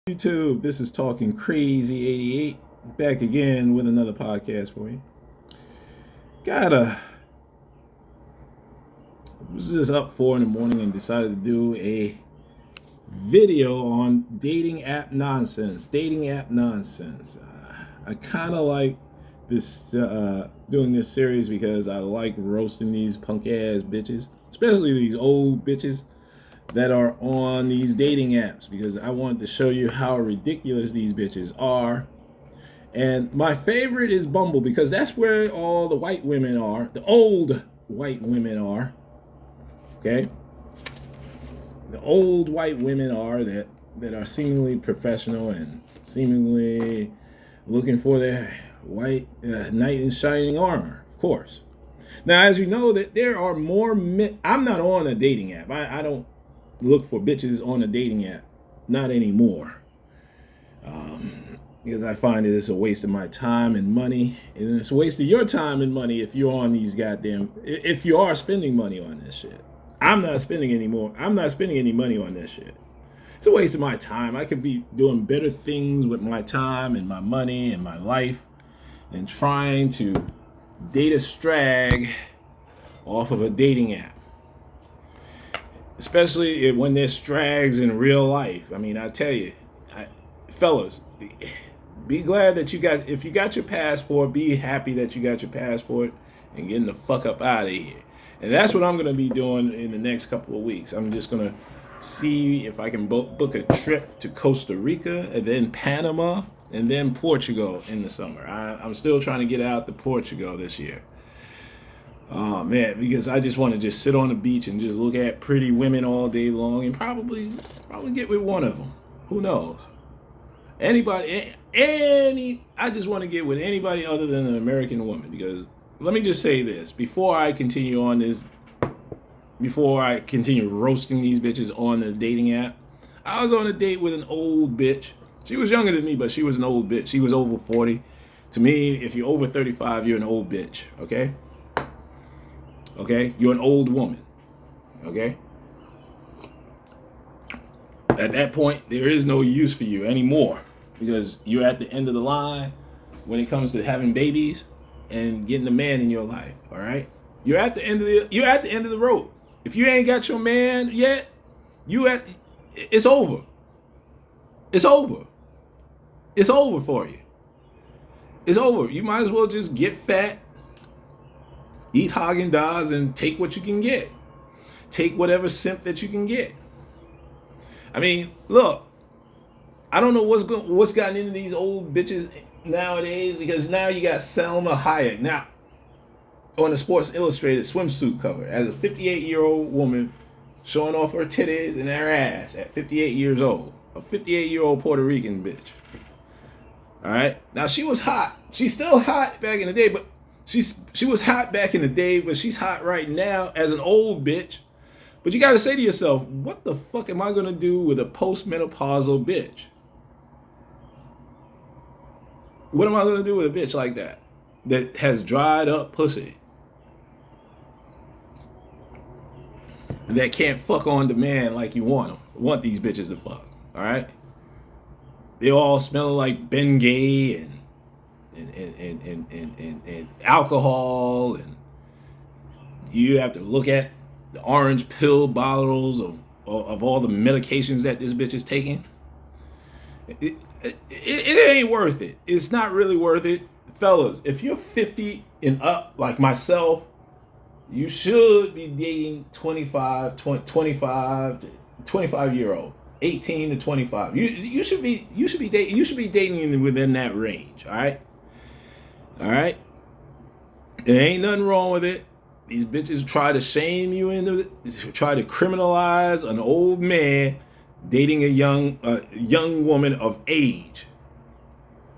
YouTube, this is Talking Crazy 88, back again with another podcast for you. Was just up 4 in the morning and decided to do a video on dating app nonsense. I kind of like this, doing this series because I like roasting these punk ass bitches, especially these old bitches that are on these dating apps, because I wanted to show you how ridiculous these bitches are. And my favorite is Bumble, because that's where all the white women are, the old white women are. Okay? The old white women are that are seemingly professional and seemingly looking for their white knight in shining armor, of course. Now, as you know, that there are more men. I'm not on a dating app. I don't look for bitches on a dating app. Not anymore. Because I find it it's a waste of my time and money. And it's a waste of your time and money if you're on these if you are spending money on this shit. I'm not spending any money on this shit. It's a waste of my time. I could be doing better things with my time and my money and my life than trying to date a strag off of a dating app. Especially when there's strags in real life. I mean, I tell you, fellas, be glad that if you got your passport, be happy that you got your passport and getting the fuck up out of here. And that's what I'm going to be doing in the next couple of weeks. I'm just going to see if I can book a trip to Costa Rica and then Panama and then Portugal in the summer. I'm still trying to get out to Portugal this year. Oh man, because I just want to just sit on the beach and just look at pretty women all day long and probably get with one of them. Who knows? I just want to get with anybody other than an American woman, because let me just say this before I continue roasting these bitches on the dating app. I was on a date with an old bitch. She was younger than me, but she was an old bitch. She was over 40. To me, if you're over 35, you're an old bitch, okay? Okay? You're an old woman, okay? At that point, there is no use for you anymore, because you're at the end of the line when it comes to having babies and getting a man in your life, all right? You're at the end of the road. If you ain't got your man yet, it's over. It's over. It's over for you. It's over. You might as well just get fat, eat Haagen-Dazs, and take what you can get. Take whatever simp that you can get. I mean, look, I don't know what's gotten into these old bitches nowadays, because now you got Selma Hayek now on the Sports Illustrated swimsuit cover as a 58-year-old woman showing off her titties and her ass at 58 years old. A 58-year-old Puerto Rican bitch. All right? Now, she was hot. She's still hot back in the day, but she was hot back in the day, but she's hot right now as an old bitch. But you got to say to yourself, what the fuck am I going to do with a postmenopausal bitch? What am I going to do with a bitch like that has dried up pussy? That can't fuck on demand like you want these bitches to fuck, all right? They all smelling like Bengay and alcohol, and you have to look at the orange pill bottles of all the medications that this bitch is taking. It ain't worth it. It's not really worth it. Fellas, if you're 50 and up like myself, you should be dating 25 year old, 18 to 25. You should be dating within that range, all right? All right? There ain't nothing wrong with it. These bitches try to shame you into it, try to criminalize an old man dating a young woman of age.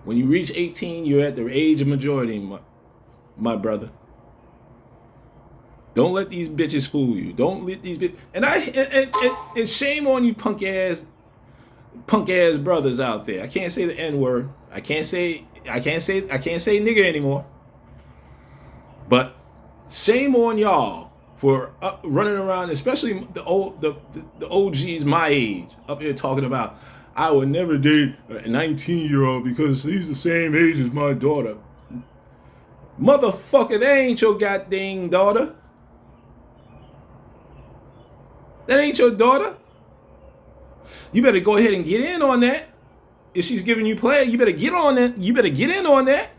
When you reach 18, you're at the age of majority, my brother. Don't let these bitches fool you. Don't let these bitches. And shame on you, punk ass brothers out there. I can't say the N word. I can't say nigga anymore. But shame on y'all for running around, especially the OGs my age, up here talking about I would never date a 19-year-old because he's the same age as my daughter. Motherfucker, that ain't your goddamn daughter. That ain't your daughter. You better go ahead and get in on that. If she's giving you play, you better get on that. You better get in on that.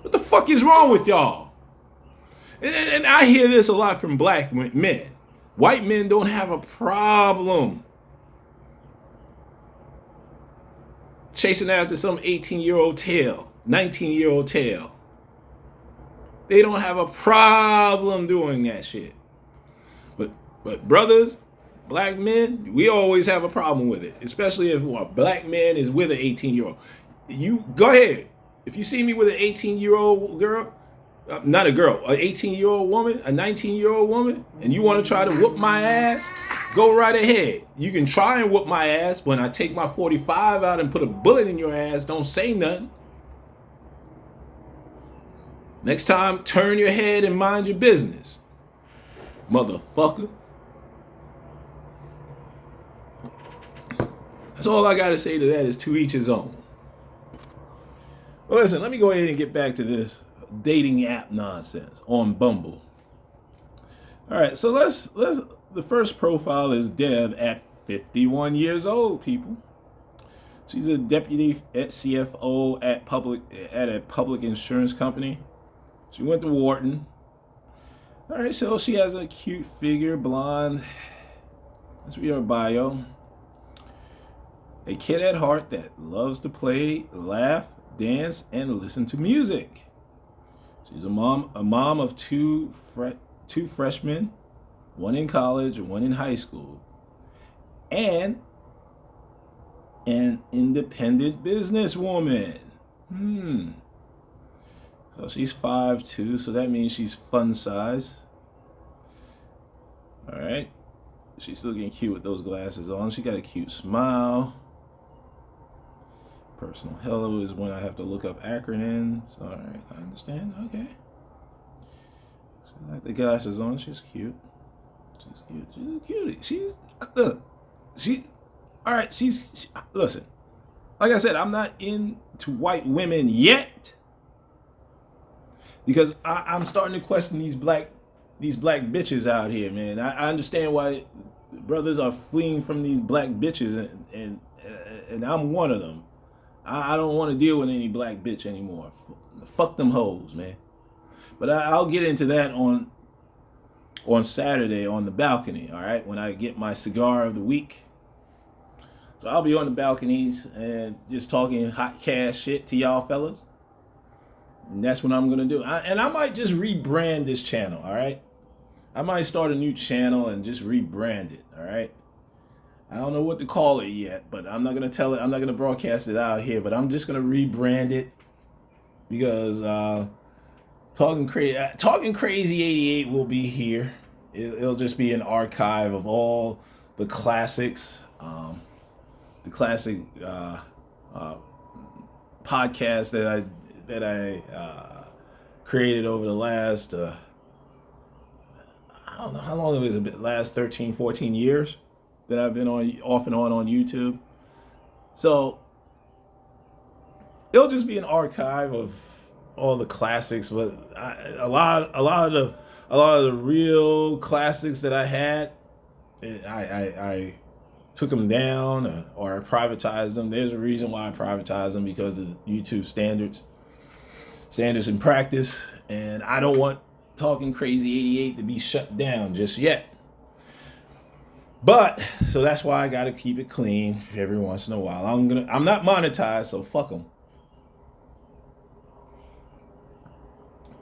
What the fuck is wrong with y'all? And I hear this a lot from black men. White men don't have a problem chasing after some 18-year-old tail, 19-year-old tail. They don't have a problem doing that shit. But brothers, black men, we always have a problem with it, especially if a black man is with an 18-year-old. You go ahead. If you see me with an 18-year-old girl, not a girl, an 18-year-old woman, a 19-year-old woman, and you want to try to whoop my ass, go right ahead. You can try and whoop my ass. When I take my 45 out and put a bullet in your ass, don't say nothing. Next time, turn your head and mind your business, motherfucker. That's all I got to say to that, is to each his own. Well, listen, let me go ahead and get back to this dating app nonsense on Bumble. All right, so let's the first profile is Deb at 51 years old, people. She's a deputy at CFO at a public insurance company. She went to Wharton. All right, so she has a cute figure, blonde. Let's read her bio. A kid at heart that loves to play, laugh, dance, and listen to music. She's a mom of two freshmen, one in college and one in high school, and an independent businesswoman. So she's 5'2", so that means she's fun size. All right. She's still getting cute with those glasses on. She got a cute smile. Personal hello is when I have to look up acronyms. All right, I understand. Okay. She like the glasses on. She's cute. She's cute. She's a cutie. Listen. Like I said, I'm not into white women yet, because I'm starting to question these black bitches out here, man. I understand why brothers are fleeing from these black bitches, and I'm one of them. I don't want to deal with any black bitch anymore. Fuck them hoes, man. But I'll get into that on Saturday on the balcony, all right, when I get my cigar of the week. So I'll be on the balconies and just talking hot cash shit to y'all fellas. And that's what I'm going to do. I might just rebrand this channel, all right? I might start a new channel and just rebrand it, all right? I don't know what to call it yet, but I'm not going to tell it. I'm not going to broadcast it out here, but I'm just going to rebrand it, because Talking Crazy 88 will be here. It'll just be an archive of all the classics, the classic podcasts that I created over the last, I don't know how long it was, last 13, 14 years that I've been off and on YouTube. So it'll just be an archive of all the classics, but a lot of the real classics that I had, I took them down or I privatized them. There's a reason why I privatized them, because of YouTube standards in practice, and I don't want Talking Crazy 88 to be shut down just yet. But so that's why I got to keep it clean every once in a while. I'm not monetized, so fuck them.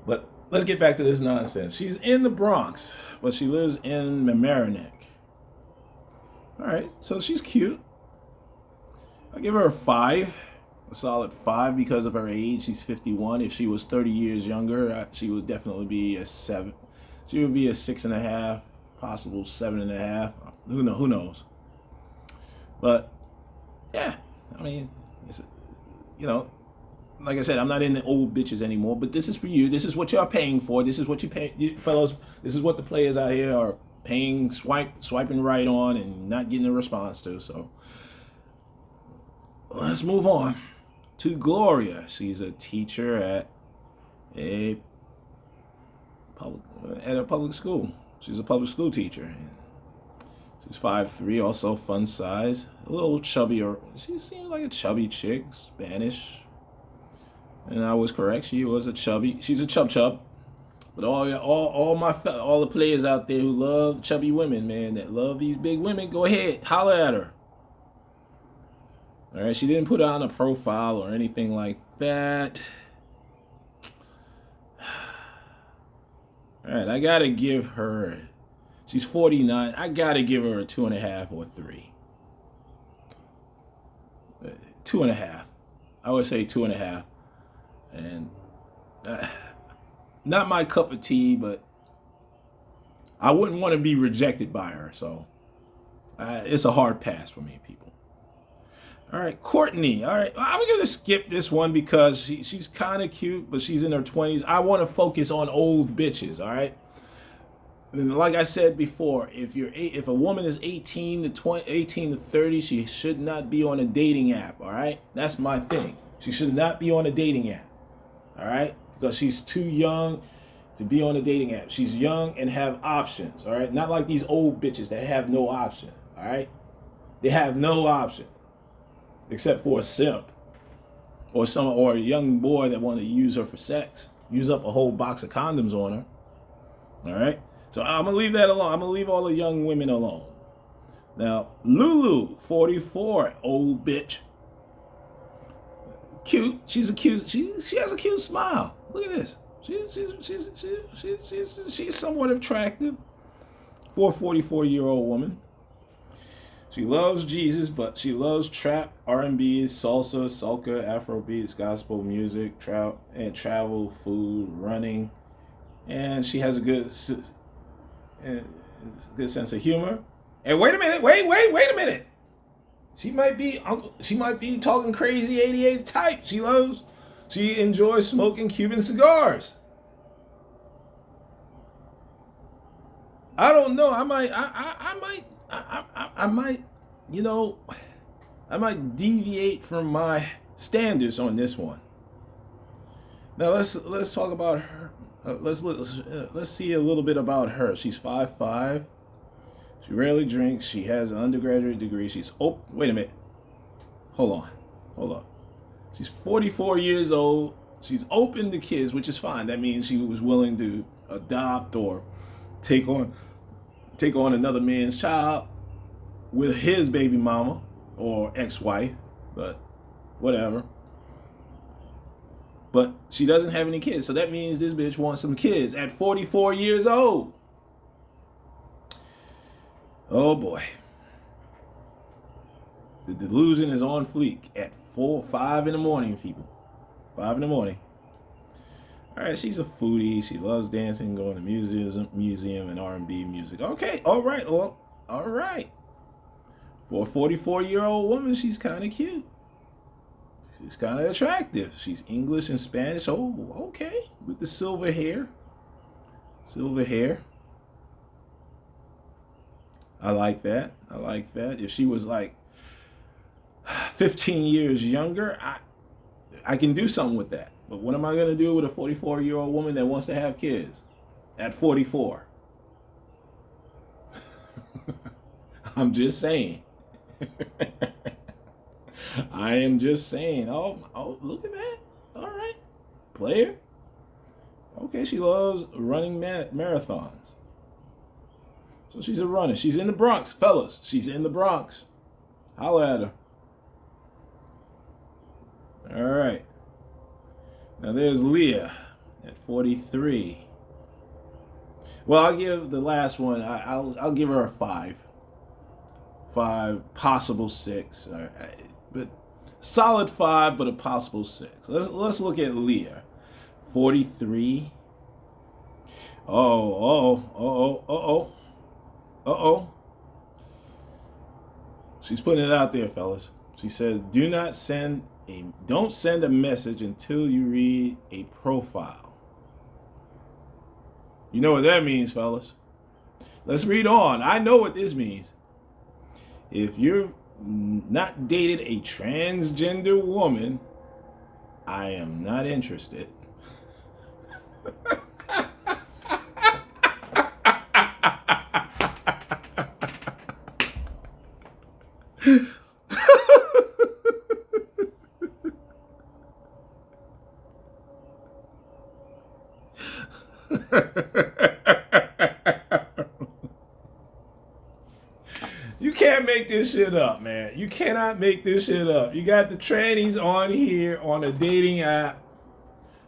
But let's get back to this nonsense. She's in the Bronx, but she lives in Mamaroneck. All right, so she's cute. I give her a solid 5 because of her age. She's 51. If she was 30 years younger, she would definitely be a 7. She would be a 6.5, possible 7.5. Who knows? But yeah, I mean, it's, like I said, I'm not in the old bitches anymore. But this is for you. This is what y'all paying for. This is what you pay, fellas. This is what the players out here are paying, swiping right on and not getting a response to. So let's move on to Gloria. She's a teacher at a public school. She's a public school teacher. She's 5'3", also fun size, a little chubby. Or she seems like a chubby chick, Spanish. And I was correct. She's a chub chub. But all the players out there who love chubby women, man, that love these big women, go ahead, holler at her. All right, she didn't put on a profile or anything like that. All right, I gotta give her. She's 49. I gotta give her a 2.5 or 3. 2.5. I would say 2.5. And not my cup of tea, but I wouldn't want to be rejected by her. So it's a hard pass for me, people. All right, Courtney. All right, I'm going to skip this one because she's kind of cute, but she's in her 20s. I want to focus on old bitches, all right? And like I said before, if a woman is 18 to 30, she should not be on a dating app, all right? That's my thing. She should not be on a dating app, all right? Because she's too young to be on a dating app. She's young and have options, all right? Not like these old bitches that have no option, all right? They have no option except for a simp or a young boy that want to use her for sex. Use up a whole box of condoms on her, all right? So I'm going to leave that alone. I'm going to leave all the young women alone. Now, Lulu, 44, old bitch. Cute. She's a cute. She has a cute smile. Look at this. She's somewhat attractive for a 44-year-old woman. She loves Jesus, but she loves trap, R&B, salsa, soca, Afrobeats, gospel music, travel, food, running, and she has a good sense of humor. And wait a minute. She might be talking crazy 88 type. She enjoys smoking Cuban cigars. I don't know. I might deviate from my standards on this one. Now let's talk about her. Let's see a little bit about her. She's 5'5". She rarely drinks. She has an undergraduate degree. Wait a minute. Hold on. She's 44 years old. She's open to kids, which is fine. That means she was willing to adopt or take on another man's child with his baby mama or ex-wife, but whatever. But she doesn't have any kids, so that means this bitch wants some kids at 44 years old. Oh boy. The delusion is on fleek at 5 in the morning, people. 5 in the morning. All right, she's a foodie. She loves dancing, going to museum and R&B music. Okay, all right. Well, all right. For a 44-year-old woman, she's kind of cute. She's kind of attractive. She's English and Spanish. Oh, okay. With the silver hair. I like that. If she was like 15 years younger, I can do something with that. But what am I going to do with a 44-year-old woman that wants to have kids at 44? I'm just saying. I am just saying. Oh, look at that. All right. Player. Okay, she loves running marathons. So she's a runner. She's in the Bronx, fellas. She's in the Bronx. Holla at her. All right. Now there's Leah at 43. Well, I'll give the last one. I'll give her a 5. 5, possible 6. But solid 5, but a possible 6. Let's look at Leah. 43. Uh-oh. She's putting it out there, fellas. She says, don't send a message until you read a profile. You know what that means, fellas. Let's read on. I know what this means. If you're not dated a transgender woman, I am not interested. You can't make this shit up, man. You cannot make this shit up. You got the trannies on here on a dating app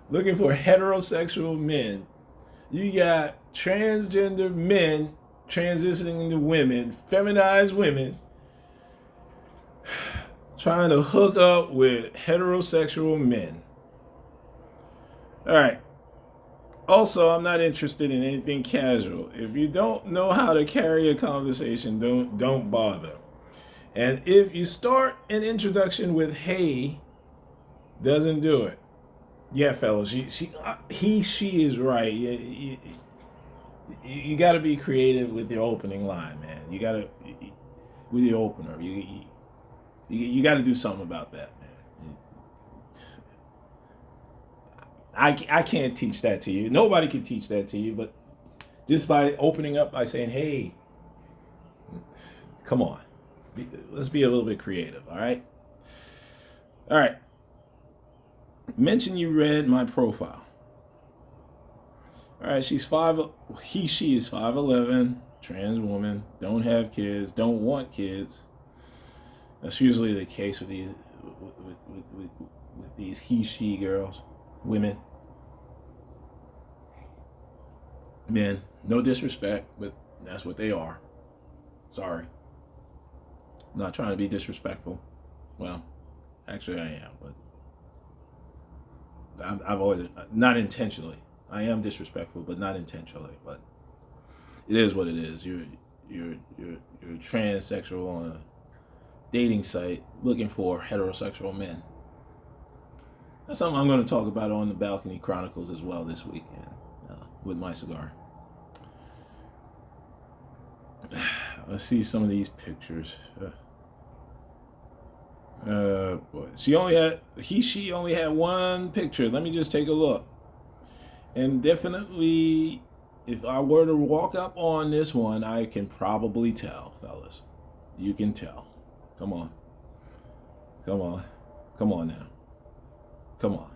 looking for heterosexual men. You got transgender men transitioning into women, feminized women, trying to hook up with heterosexual men. All right. Also, I'm not interested in anything casual. If you don't know how to carry a conversation, don't bother. And if you start an introduction with "Hey," doesn't do it. Yeah, fellas, she is right. You got to be creative with your opening line, man. You got to with your opener. You got to do something about that, man. I can't teach that to you. Nobody can teach that to you, but just by opening up by saying, "Hey, come on, let's be a little bit creative." All right. Mention you read my profile. All right, she is 5'11", trans woman, don't have kids, don't want kids. That's usually the case with these he/she girls, women, men. No disrespect, but that's what they are. Sorry, I'm not trying to be disrespectful. Well, actually, I am, but I've always, not intentionally. I am disrespectful, but not intentionally. But it is what it is. You're transsexual on a dating site looking for heterosexual men. That's something I'm going to talk about on the Balcony Chronicles as well this weekend with my cigar. Let's see some of these pictures. Boy. She only had one picture. Let me just take a look. And definitely, if I were to walk up on this one, I can probably tell, fellas. You can tell. Come on now. Come on.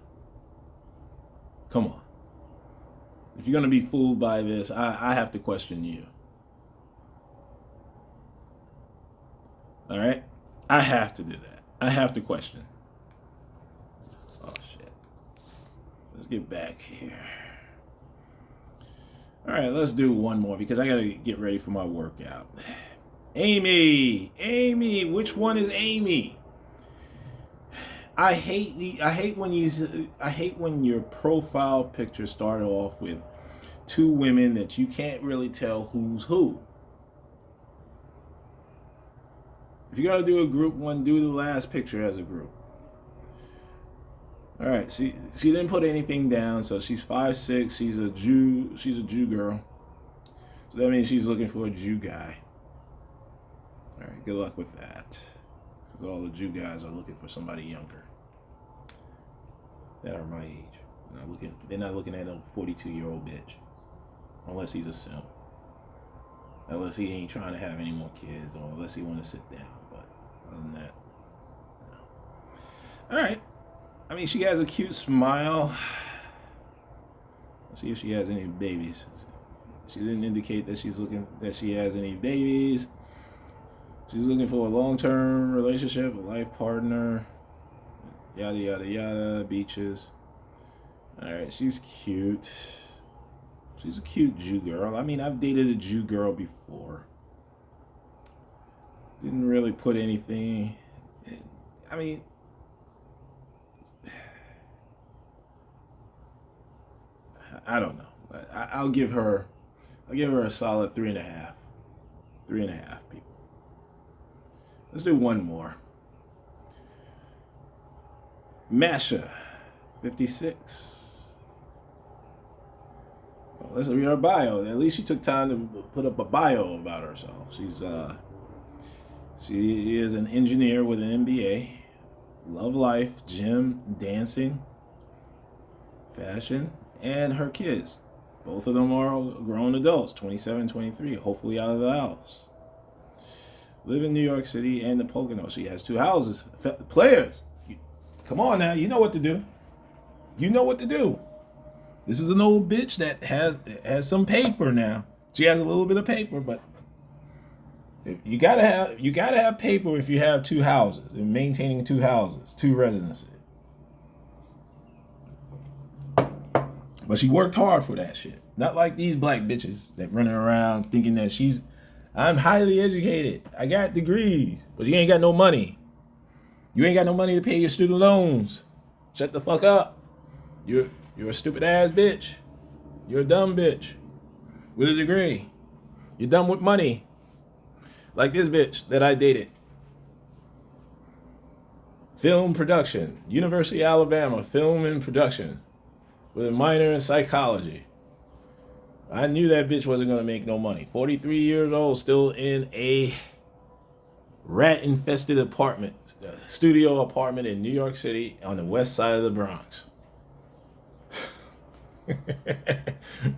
If you're going to be fooled by this, I have to question you. All right? I have to do that. I have to question. Oh, shit. Let's get back here. All right, let's do one more because I got to get ready for my workout. Amy, which one is Amy? I hate when your profile picture started off with two women that you can't really tell who's who. If you're gonna do a group one, do the last picture as a group. All right. She didn't put anything down, so she's 5'6". She's a Jew girl. So that means she's looking for a Jew guy. All right. Good luck with that, because all the Jew guys are looking for somebody younger that are my age. They're not looking at a 42-year-old bitch, unless he's a simp. Unless he ain't trying to have any more kids, or unless he want to sit down. But other than that, no. All right. I mean, she has a cute smile. Let's see if she has any babies. She didn't indicate that she has any babies. She's looking for a long-term relationship, a life partner. Yada yada yada. Beaches. All right. She's cute. She's a cute Jew girl. I mean, I've dated a Jew girl before. Didn't really put anything. I mean, I don't know. I'll give her a solid 3.5. 3.5 people. Let's do one more. Masha, 56. Well, let's read her bio. At least she took time to put up a bio about herself. She's She is an engineer with an MBA. Love life, gym, dancing, fashion, and her kids. Both of them are grown adults, 27, 23, hopefully out of the house. Live in New York City and the Poconos. She has 2 houses. Players, come on now, you know what to do. You know what to do. This is an old bitch that has some paper now. She has a little bit of paper, but you gotta have paper if you have 2 houses and maintaining 2 houses, 2 residences. But she worked hard for that shit. Not like these black bitches that running around thinking that I'm highly educated. I got degrees, but you ain't got no money. You ain't got no money to pay your student loans. Shut the fuck up. You're a stupid ass bitch. You're a dumb bitch with a degree. You're dumb with money. Like this bitch that I dated. Film production. University of Alabama, film and production. With a minor in psychology. I knew that bitch wasn't going to make no money. 43 years old, still in a rat-infested apartment, studio apartment in New York City on the west side of the Bronx.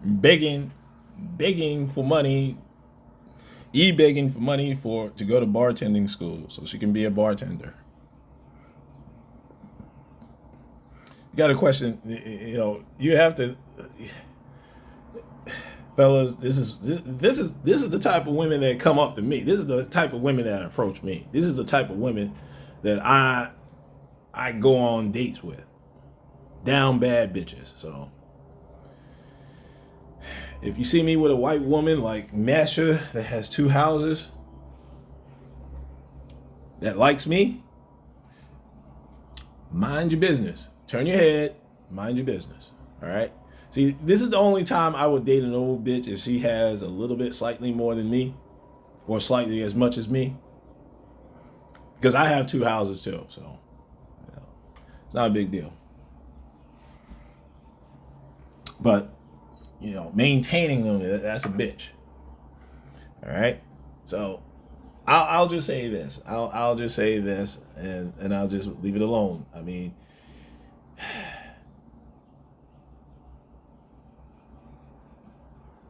begging for money, begging for money to go to bartending school so she can be a bartender. You got a question, you have to, fellas. This is the type of women that come up to me. This is the type of women that approach me. This is the type of women that I go on dates with. Down bad bitches. So if you see me with a white woman like Masha that has 2 houses that likes me, mind your business. Turn your head, mind your business. All right? See, this is the only time I would date an old bitch if she has a little bit slightly more than me or slightly as much as me. Because I have 2 houses too, so it's not a big deal. But, maintaining them, that's a bitch. All right? So I'll just say this. I'll just say this and I'll just leave it alone. I mean,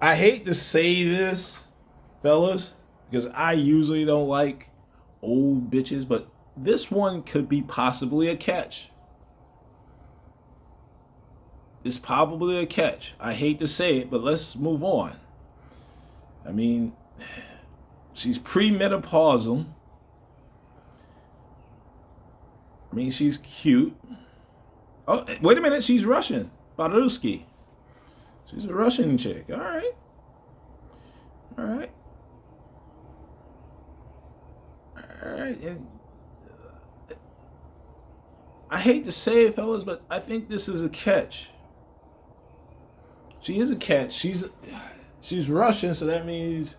I hate to say this, fellas, because I usually don't like old bitches, but this one could be possibly a catch. It's probably a catch. I hate to say it, but let's move on. I mean, she's premenopausal. I mean, she's cute. Oh, wait a minute. She's Russian. Baruski. She's a Russian chick. All right. And I hate to say it, fellas, but I think this is a catch. She is a catch. She's Russian, so that means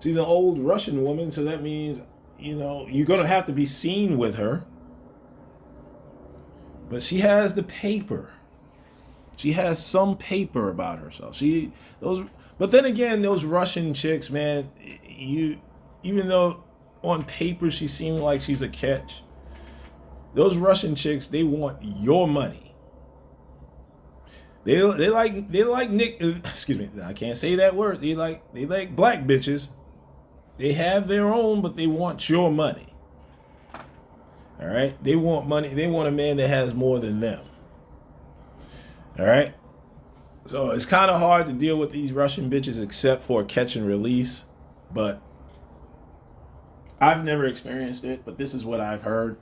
she's an old Russian woman, so that means, you're going to have to be seen with her. But she has the paper. She has some paper about herself. But then again, those Russian chicks, man, even though on paper she seemed like she's a catch, those Russian chicks, they want your money. They like Nick. Excuse me, I can't say that word. They like black bitches. They have their own, but they want your money. All right, they want money. They want a man that has more than them. All right, so it's kind of hard to deal with these Russian bitches except for catch and release. But I've never experienced it, but this is what I've heard.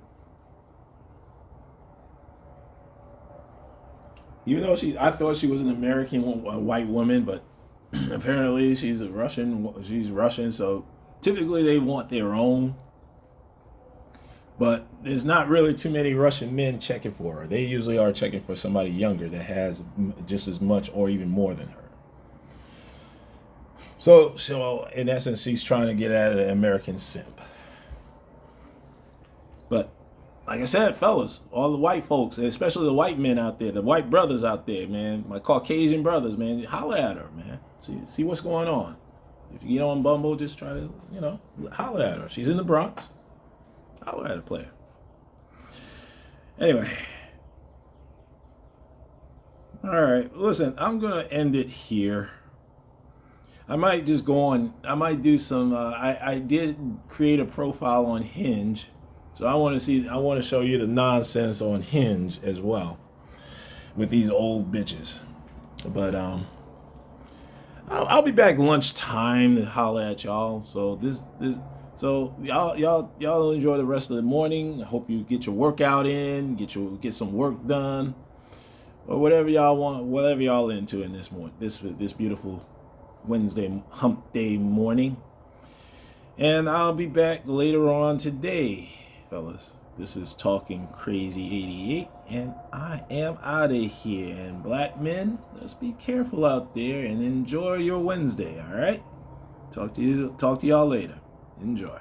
Even though I thought she was an American white woman, but apparently she's Russian. She's Russian, so typically they want their own. But there's not really too many Russian men checking for her. They usually are checking for somebody younger that has just as much or even more than her. So in essence, she's trying to get at an American simp. But like I said, fellas, all the white folks, especially the white men out there, the white brothers out there, man, my Caucasian brothers, man, holler at her, man. See what's going on. If you get on Bumble, just try to, holler at her. She's in the Bronx. Holler at a player. Anyway. All right. Listen, I'm going to end it here. I might just go on. I might do some. I did create a profile on Hinge. So I want to show you the nonsense on Hinge as well with these old bitches. But I'll be back lunchtime to holler at y'all. So so y'all enjoy the rest of the morning. I hope you get your workout in, get some work done, or whatever y'all want, whatever y'all into in this morning, this beautiful Wednesday hump day morning. And I'll be back later on today, fellas. This is Talking Crazy 88, and I am out of here. And black men, let's be careful out there and enjoy your Wednesday, all right? Talk to y'all later. Enjoy.